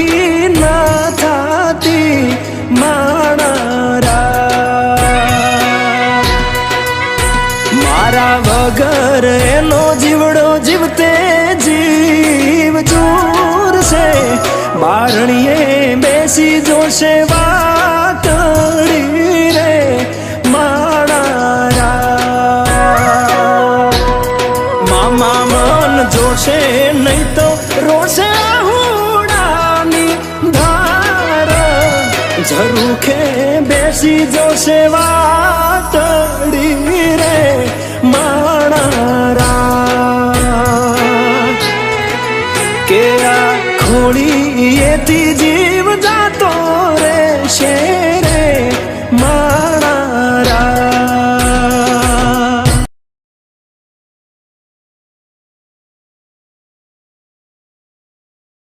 સુખી ના થાતી માણારા, મારા વગર એનો જીવડો જીવતે જીવ જૂર છે, બારણીએ બેસી જોશે વાતડી રે માણારા, મામા મન જોશે નહીં તો રોશે હુડાની ધાર, ઝરૂખે બેસી જોશે વાતડી રે માણારા, કે આ ખોળીએથી જીવ જાતો રહેશે